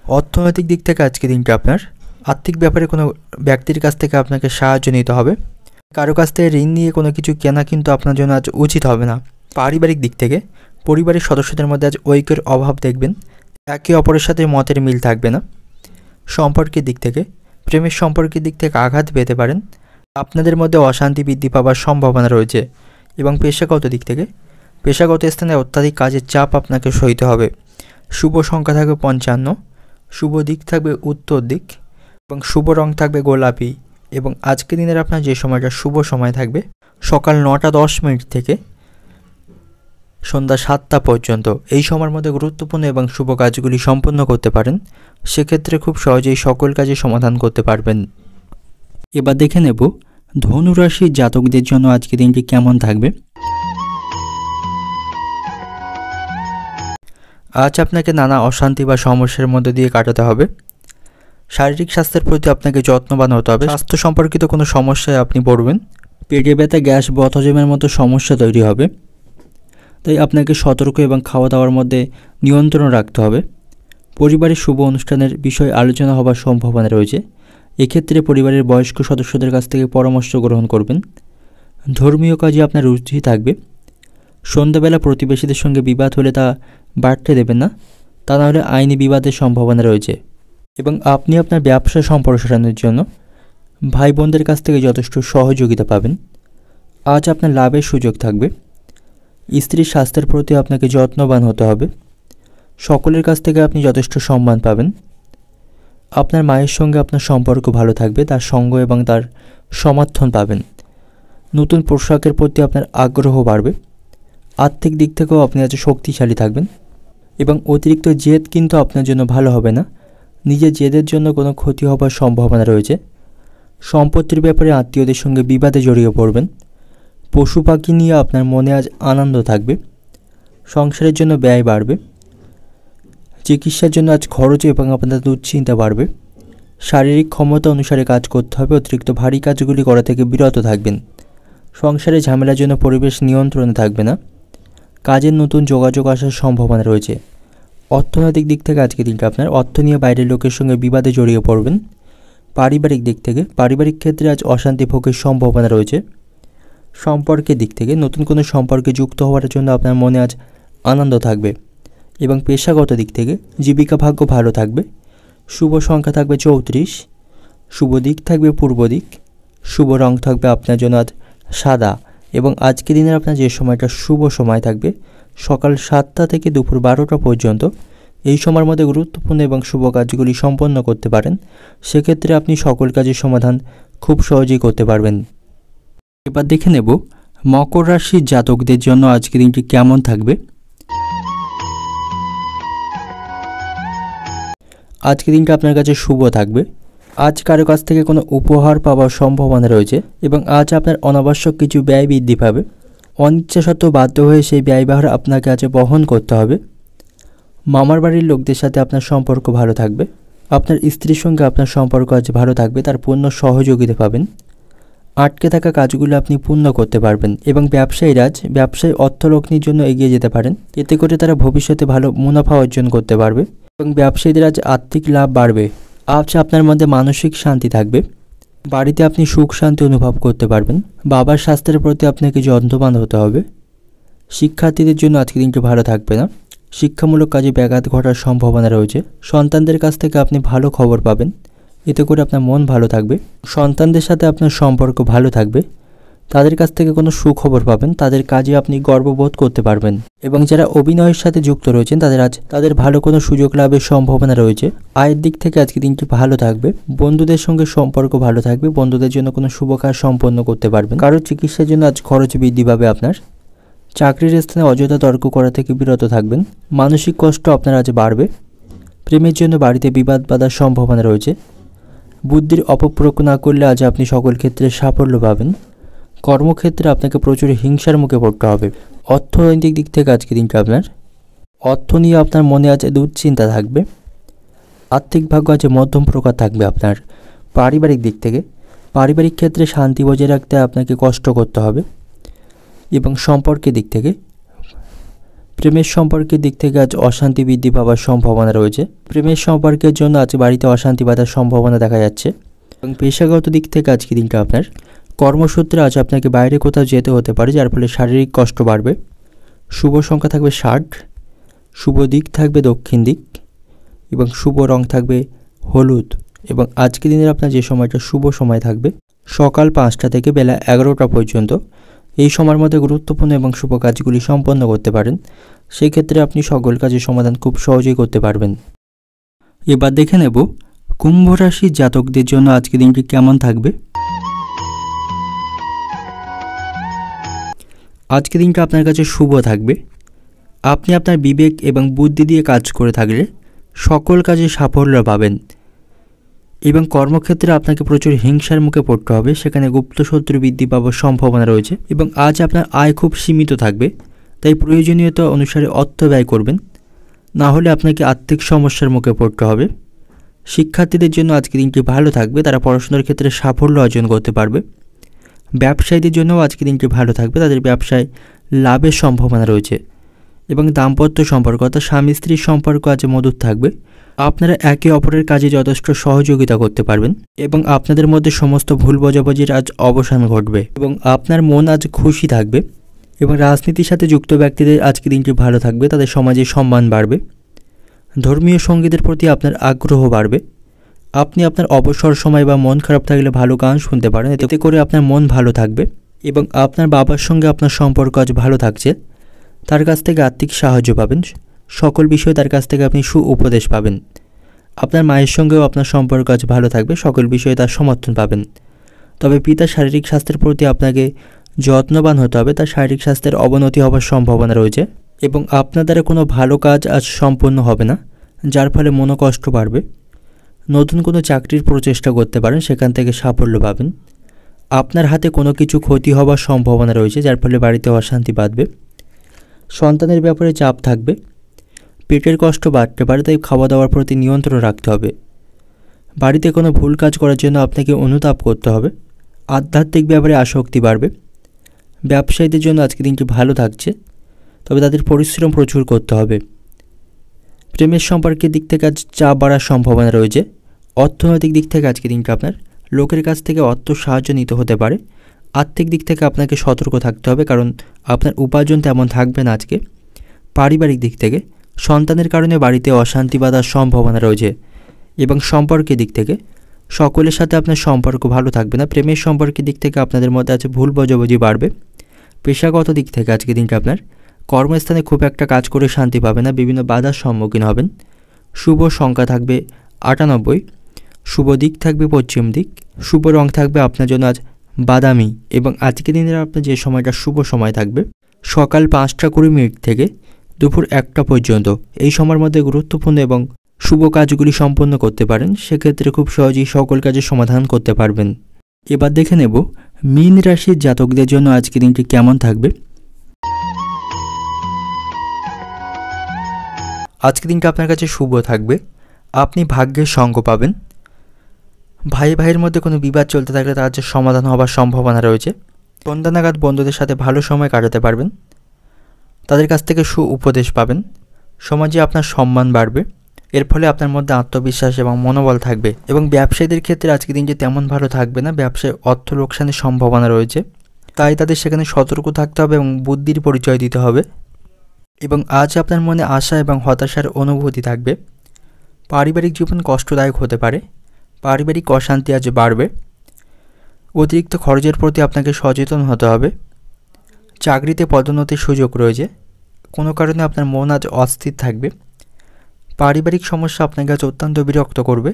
অর্থনৈতিক দিক থেকে আজকে দিনটি আপনার, আর্থিক ব্যাপারে কোনো ব্যক্তির কাছ থেকে আপনাকে সাহায্য নিতে হবে। কারো কাছ থেকে ঋণ নিয়ে কোনো কিছু কেনা কিন্তু আপনার জন্য আজ উচিত হবে না। পারিবারিক দিক থেকে পরিবারের সদস্যদের মধ্যে আজ ঐক্যের অভাব দেখবেন। একে অপরের সাথে মতের মিল থাকবে না। সম্পর্কের দিক থেকে প্রেমের সম্পর্কের দিক থেকে আঘাত পেতে পারেন। আপনাদের মধ্যে অশান্তি বৃদ্ধি পাওয়ার সম্ভাবনা রয়েছে। এবং পেশাগত দিক থেকে পেশাগত স্থানে অত্যাধিক কাজের চাপ আপনাকে সইতে হবে। শুভ সংখ্যা থাকবে ৫৫, শুভ দিক থাকবে উত্তর দিক এবং শুভ রং থাকবে গোলাপি। এবং আজকের দিনের আপনার যে সময়টা শুভ সময় থাকবে সকাল ৯টা ১০ মিনিট থেকে সন্ধ্যা ৭টা পর্যন্ত। এই সময়ের মধ্যে গুরুত্বপূর্ণ এবং শুভ কাজগুলি সম্পন্ন করতে পারেন। সেক্ষেত্রে খুব সহজেই সকল কাজে সমাধান করতে পারবেন। এবার দেখে নেব ধনু রাশির জাতকদের জন্য আজকের দিনটি কেমন থাকবে। আজ আপনাকে নানা অশান্তি বা সমস্যার মধ্যে দিয়ে কাটাতে হবে। শারীরিক স্বাস্থ্যের প্রতি আপনাকে যত্নবান হতে হবে। স্বাস্থ্য সম্পর্কিত কোনো সমস্যায় আপনি পড়বেন। পেটে ব্যথা, গ্যাস, বদহজমের মতো সমস্যা তৈরি হবে। তাই আপনাকে সতর্ক এবং খাওয়া দাওয়ার মধ্যে নিয়ন্ত্রণ রাখতে হবে। পরিবারের শুভ অনুষ্ঠানের বিষয়ে আলোচনা হবার সম্ভাবনা রয়েছে এক্ষেত্রে পরিবারের বয়স্ক সদস্যদের কাছ থেকে পরামর্শ গ্রহণ করবেন। ধর্মীয় কাজে আপনার রুচি থাকবে। সন্ধ্যাবেলা প্রতিবেশীদের সঙ্গে বিবাদ হলে তা বাড়তে দেবেন না, তা না হলে আইনি বিবাদের সম্ভাবনা রয়েছে। এবং আপনি আপনার ব্যবসা সম্প্রসারণের জন্য ভাই বোনদের কাছ থেকে যথেষ্ট সহযোগিতা পাবেন। আজ আপনার লাভের সুযোগ থাকবে। স্ত্রীর স্বাস্থ্যের প্রতি আপনাকে যত্নবান হতে হবে। সকলের কাছ থেকে আপনি যথেষ্ট সম্মান পাবেন। আপনার মায়ের সঙ্গে আপনার সম্পর্ক ভালো থাকবে, তার সঙ্গ এবং তার সমর্থন পাবেন। নতুন পোশাকের প্রতি আপনার আগ্রহ বাড়বে। আর্থিক দিক থেকেও আপনি আজ শক্তিশালী থাকবেন। এবং অতিরিক্ত জেদ কিন্তু আপনার জন্য ভালো হবে না। নিজের জেদের জন্য কোনো ক্ষতি হবার সম্ভাবনা রয়েছে। সম্পত্তির ব্যাপারে আত্মীয়দের সঙ্গে বিবাদে জড়িয়ে পড়বেন। পশু পাখি নিয়ে আপনার মনে আজ আনন্দ থাকবে। সংসারের জন্য ব্যয় বাড়বে। চিকিৎসার জন্য আজ খরচ এবং আপনার দুশ্চিন্তা বাড়বে। শারীরিক ক্ষমতা অনুসারে কাজ করতে হবে। অতিরিক্ত ভারী কাজগুলি করা থেকে বিরত থাকবেন। সংসারে ঝামেলার জন্য পরিবেশ নিয়ন্ত্রণে থাকবে না। কাজের নতুন যোগাযোগ আসার সম্ভাবনা রয়েছে। অর্থনৈতিক দিক থেকে আজকে দিনটা আপনার অর্থ নিয়ে বাইরের লোকের সঙ্গে বিবাদে জড়িয়ে পড়বেন। পারিবারিক দিক থেকে পারিবারিক ক্ষেত্রে আজ অশান্তি ভোগের সম্ভাবনা রয়েছে। সম্পর্কের দিক থেকে নতুন কোনো সম্পর্কে যুক্ত হওয়ার জন্য আপনার মনে আজ আনন্দ থাকবে। এবং পেশাগত দিক থেকে জীবিকা ভাগ্য ভালো থাকবে। শুভ সংখ্যা থাকবে 34। শুভ দিক থাকবে পূর্ব দিক। শুভ রং থাকবে আপনার জন্য আজ সাদা। এবং আজকে দিনের আপনার যে সময়টা শুভ সময় থাকবে সকাল 7টা থেকে দুপুর 12টা পর্যন্ত। এই সময়ের মধ্যে গুরুত্বপূর্ণ এবং শুভ কাজগুলি সম্পন্ন করতে পারেন। সেক্ষেত্রে আপনি সকল কাজের সমাধান খুব সহজেই করতে পারবেন। এবার দেখে নেব মকর রাশির জাতকদের জন্য আজকে দিনটি কেমন থাকবে। আজকে দিনটা আপনার কাছে শুভ থাকবে। আজ কারো কাছ থেকে কোনো উপহার পাওয়ার সম্ভাবনা রয়েছে এবং আজ আপনার অনাবশ্যক কিছু ব্যয় বৃদ্ধি পাবে। অনিচ্ছা সত্ত্বেও বাধ্য হয়ে সেই ব্যয়ভার আপনাকে আজ বহন করতে হবে। মামার বাড়ির লোকদের সাথে আপনার সম্পর্ক ভালো থাকবে। আপনার স্ত্রীর সঙ্গে আপনার সম্পর্ক আজ ভালো থাকবে, তার পূর্ণ সহযোগিতা পাবেন। আটকে থাকা কাজগুলো আপনি পূর্ণ করতে পারবেন। এবং ব্যবসায়ীরা আজ ব্যবসায় অর্থলগ্নির জন্য এগিয়ে যেতে পারেন। এতে করে তারা ভবিষ্যতে ভালো মুনাফা অর্জন করতে পারবে এবং ব্যবসায়ীদের আজ আর্থিক লাভ বাড়বে। আজ আপনার মধ্যে মানসিক শান্তি থাকবে। বাড়িতে আপনি সুখ শান্তি অনুভব করতে পারবেন। বাবার স্বাস্থ্যের প্রতি আপনাকে যত্নবান হতে হবে। শিক্ষার্থীদের জন্য আজকে দিনটি ভালো থাকবে না। শিক্ষামূলক কাজে ব্যাঘাত ঘটার সম্ভাবনা রয়েছে। সন্তানদের কাছ থেকে আপনি ভালো খবর পাবেন। এতে করে আপনার মন ভালো থাকবে। সন্তানদের সাথে আপনার সম্পর্ক ভালো থাকবে। তাদের কাছ থেকে কোনো সুখবর পাবেন। তাদের কাজে আপনি গর্ববোধ করতে পারবেন। এবং যারা অভিনয়ের সাথে যুক্ত রয়েছেন তাদের ভালো কোনো সুযোগ লাভের সম্ভাবনা রয়েছে। আয়ের দিক থেকে আজকে দিনটি ভালো থাকবে। বন্ধুদের সঙ্গে সম্পর্ক ভালো থাকবে। বন্ধুদের জন্য কোনো শুভ কাজ সম্পন্ন করতে পারবেন। কারোর চিকিৎসার জন্য আজ খরচ বৃদ্ধি পাবে আপনার। চাকরির স্থানে অযথা তর্ক করা থেকে বিরত থাকবেন। মানসিক কষ্ট আপনার আজ বাড়বে। প্রেমের জন্য বাড়িতে বিবাদ বাঁধার সম্ভাবনা রয়েছে। বুদ্ধির অপপ্রয়োগ না করলে আজ আপনি সকল ক্ষেত্রে সাফল্য পাবেন। কর্মক্ষেত্রে আপনাকে প্রচুর হিংসার মুখে পড়তে হবে। অর্থনৈতিক দিক থেকে আজকে দিনটা আপনার অর্থ নিয়ে আপনার মনে আজ দুশ্চিন্তা থাকবে। আর্থিক ভাগ্য আজ মধ্যম প্রকার থাকবে আপনার। পারিবারিক দিক থেকে পারিবারিক ক্ষেত্রে শান্তি বজায় রাখতে আপনাকে কষ্ট করতে হবে। এবং সম্পর্কের দিক থেকে প্রেমের সম্পর্কের দিক থেকে আজ অশান্তি বৃদ্ধি পাওয়ার সম্ভাবনা রয়েছে। প্রেমের সম্পর্কের জন্য আজ বাড়িতে অশান্তি বাঁধার সম্ভাবনা দেখা যাচ্ছে। এবং পেশাগত দিক থেকে আজকে দিনটা আপনার কর্মসূত্রে আজ আপনাকে বাইরে কোথাও যেতে হতে পারে, যার ফলে শারীরিক কষ্ট বাড়বে। শুভ সংখ্যা থাকবে 60। শুভ দিক থাকবে দক্ষিণ দিক। এবং শুভ রং থাকবে হলুদ। এবং আজকে দিনের আপনার যে সময়টা শুভ সময় থাকবে সকাল 5টা থেকে বেলা 11টা পর্যন্ত। এই সময়ের মধ্যে গুরুত্বপূর্ণ এবং শুভ কাজগুলি সম্পন্ন করতে পারেন। সেই ক্ষেত্রে আপনি সকল কাজের সমাধান খুব সহজেই করতে পারবেন। এবার দেখে নেব কুম্ভ রাশির জাতকদের জন্য আজকে দিনটি কেমন থাকবে। আজকে দিনটা আপনার কাছে শুভ থাকবে। আপনি আপনার বিবেক এবং বুদ্ধি দিয়ে কাজ করে থাকলে সকল কাজে সাফল্য পাবেন। এবং কর্মক্ষেত্রে আপনাকে প্রচুর হিংসার মুখে পড়তে হবে। সেখানে গুপ্ত শত্রু বৃদ্ধি পাওয়ার সম্ভাবনা রয়েছে। এবং আজ আপনার আয় খুব সীমিত থাকবে, তাই প্রয়োজনীয়তা অনুসারে অর্থ ব্যয় করবেন, না হলে আপনাকে আর্থিক সমস্যার মুখে পড়তে হবে। শিক্ষার্থীদের জন্য আজকে দিনটি ভালো থাকবে। তারা পড়াশোনার ক্ষেত্রে সাফল্য অর্জন করতে পারবে। ব্যবসায়ীদের জন্যও আজকে দিনটি ভালো থাকবে। তাদের ব্যবসায় লাভের সম্ভাবনা রয়েছে। এবং দাম্পত্য সম্পর্ক অর্থাৎ স্বামী স্ত্রীর সম্পর্ক আজ মধুর থাকবে। আপনারা একে অপরের কাজে যথেষ্ট সহযোগিতা করতে পারবেন এবং আপনাদের মধ্যে সমস্ত ভুল বোঝাবুঝির আজ অবসান ঘটবে এবং আপনার মন আজ খুশি থাকবে এবং রাজনীতির সাথে যুক্ত ব্যক্তিদের আজকে দিনটি ভালো থাকবে, তাদের সমাজে সম্মান বাড়বে। ধর্মীয় সঙ্গীতের প্রতি আপনার আগ্রহ বাড়বে। আপনি আপনার অবসর সময় বা মন খারাপ থাকলে ভালো গান শুনতে পারেন, এতে করে আপনার মন ভালো থাকবে এবং আপনার বাবার সঙ্গে আপনার সম্পর্ক আজ ভালো থাকছে। তার কাছ থেকে আর্থিক সাহায্য পাবেন, সকল বিষয়ে তার কাছ থেকে আপনি উপদেশ পাবেন। আপনার মায়ের সঙ্গেও আপনার সম্পর্ক আজ ভালো থাকবে, সকল বিষয়ে তার সমর্থন পাবেন। তবে পিতার শারীরিক স্বাস্থ্যের প্রতি আপনাকে যত্নবান হতে হবে, তার শারীরিক স্বাস্থ্যের অবনতি হওয়ার সম্ভাবনা রয়েছে এবং আপনার দ্বারা কোনো ভালো কাজ আজ সম্পন্ন হবে না, যার ফলে মনোকষ্ট বাড়বে। নতুন কোনো চাকরির প্রচেষ্টা করতে পারেন, সেখান থেকে সাফল্য পাবেন। আপনার হাতে কোনো কিছু ক্ষতি হওয়ার সম্ভাবনা রয়েছে, যার ফলে বাড়িতে অশান্তি বাঁধবে। সন্তানের ব্যাপারে চাপ থাকবে, পেটের কষ্ট বাড়তে পারে, তাই খাওয়া দাওয়ার প্রতি নিয়ন্ত্রণ রাখতে হবে। বাড়িতে কোনো ভুল কাজ করার জন্য আপনাকে অনুতাপ করতে হবে। আধ্যাত্মিক ব্যাপারে আসক্তি বাড়বে। ব্যবসায়ীদের জন্য আজকে দিনটি ভালো থাকছে, তবে তাদের পরিশ্রম প্রচুর করতে হবে। প্রেমের সম্পর্কের দিক থেকে আজ চাপ বাড়ার সম্ভাবনা রয়েছে। অর্থনৈতিক দিক থেকে আজকে দিনটি আপনার লোকের কাছ থেকে অর্থ সাহায্য নিতে হতে পারে। আর্থিক দিক থেকে আপনাকে সতর্ক থাকতে হবে, কারণ আপনার উপার্জন তেমন থাকবে না আজকে। পারিবারিক দিক থেকে সন্তানের কারণে বাড়িতে অশান্তি বাঁধার সম্ভাবনা রয়েছে এবং সম্পর্কের দিক থেকে সকলের সাথে আপনার সম্পর্ক ভালো থাকবে না। প্রেমের সম্পর্কের দিক থেকে আপনাদের মধ্যে আছে ভুল বোঝাবুঝি বাড়বে। পেশাগত দিক থেকে আজকে দিনটা আপনার কর্মস্থানে খুব একটা কাজ করে শান্তি পাবে না, বিভিন্ন বাধার সম্মুখীন হবেন। শুভ সংখ্যা থাকবে 98, শুভ দিক থাকবে পশ্চিম দিক, শুভ রং থাকবে আপনার জন্য আজ বাদামি এবং আজকে দিনের আপনার যে সময়টা শুভ সময় থাকবে সকাল 5টা 20 থেকে দুপুর 1টা পর্যন্ত। এই সময়ের মধ্যে গুরুত্বপূর্ণ এবং শুভ কাজগুলি সম্পন্ন করতে পারেন, সেক্ষেত্রে খুব সহজেই সকল কাজের সমাধান করতে পারবেন। এবার দেখে নেব মীন রাশির জাতকদের জন্য আজকে দিনটি কেমন থাকবে। আজকে দিনটা আপনার কাছে শুভ থাকবে। আপনি ভাগ্যের সঙ্গ পাবেন। ভাই ভাইয়ের মধ্যে কোনো বিবাদ চলতে থাকলে তার যে সমাধান হওয়ার সম্ভাবনা রয়েছে। সন্ধ্যা নাগাদ বন্ধুদের সাথে ভালো সময় কাটাতে পারবেন, তাদের কাছ থেকে উপদেশ পাবেন। সমাজে আপনার সম্মান বাড়বে, এর ফলে আপনার মধ্যে আত্মবিশ্বাস এবং মনোবল থাকবে এবং ব্যবসায়ীদের ক্ষেত্রে আজকে দিনটি তেমন ভালো থাকবে না। ব্যবসায় অর্থ লোকসানের সম্ভাবনা রয়েছে, তাই তাদের সেখানে সতর্ক থাকতে হবে এবং বুদ্ধির পরিচয় দিতে হবে। এবং আজ আপনার মনে আশা এবং হতাশার অনুভূতি থাকবে। পারিবারিক জীবন কষ্টদায়ক হতে পারে, পারিবারিক অশান্তি আজ বাড়বে। অতিরিক্ত খরচের প্রতি আপনাকে সচেতন হতে হবে। চাকরিতে পদোন্নতির সুযোগ রয়েছে, কোনো কারণে আপনার মন আজ অস্থির থাকবে। পারিবারিক সমস্যা আপনাকে আজ অত্যন্ত বিরক্ত করবে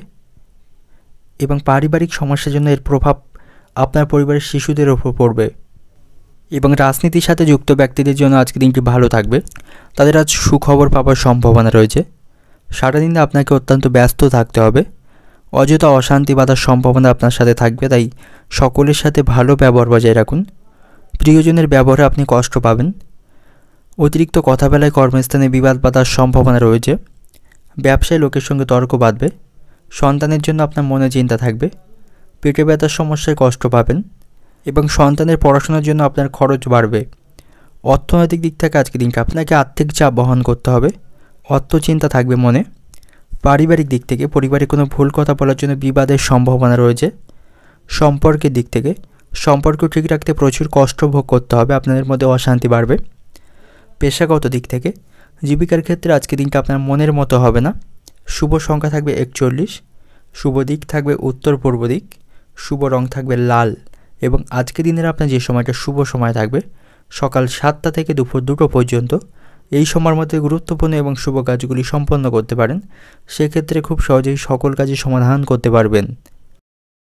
এবং পারিবারিক সমস্যার জন্য এর প্রভাব আপনার পরিবারের শিশুদের ওপর পড়বে। এবং রাজনীতির সাথে যুক্ত ব্যক্তিদের জন্য আজকে দিনটি ভালো থাকবে, তাদের আজ সুখবর পাওয়ার সম্ভাবনা রয়েছে। সারাদিন আপনাকে অত্যন্ত ব্যস্ত থাকতে হবে, অযথা অশান্তি বাঁধার সম্ভাবনা আপনার সাথে থাকবে, তাই সকলের সাথে ভালো ব্যবহার বজায় রাখুন। প্রিয়জনের ব্যবহারে আপনি কষ্ট পাবেন। অতিরিক্ত কথা বেলায় কর্মস্থানে বিবাদ বাঁধার সম্ভাবনা রয়েছে। ব্যবসায় লোকের সঙ্গে তর্ক বাঁধবে। সন্তানের জন্য আপনার মনে চিন্তা থাকবে। পেটে ব্যথার সমস্যায় কষ্ট পাবেন এবং সন্তানের পড়াশোনার জন্য আপনার খরচ বাড়বে। অর্থনৈতিক দিক থেকে আজকে দিনটা আপনাকে আর্থিক চাপ বহন করতে হবে, অর্থচিন্তা থাকবে মনে। পারিবারিক দিক থেকে পরিবারে কোনো ভুল কথা বলার জন্য বিবাদের সম্ভাবনা রয়েছে। সম্পর্কের দিক থেকে সম্পর্ক ঠিক রাখতে প্রচুর কষ্ট ভোগ করতে হবে, আপনাদের মধ্যে অশান্তি বাড়বে। পেশাগত দিক থেকে জীবিকার ক্ষেত্রে আজকে দিনটা আপনার মনের মতো হবে না। শুভ সংখ্যা থাকবে 41, শুভ দিক থাকবে উত্তর পূর্ব দিক, শুভ রং থাকবে লাল এবং আজকে দিনের আপনার যে সময়টা শুভ সময় থাকবে সকাল 7টা থেকে দুপুর 2টো পর্যন্ত। এই সময়ের মধ্যে গুরুত্বপূর্ণ এবং শুভ কাজগুলি সম্পন্ন করতে পারেন, সেক্ষেত্রে খুব সহজেই সকল কাজে সমাধান করতে পারবেন।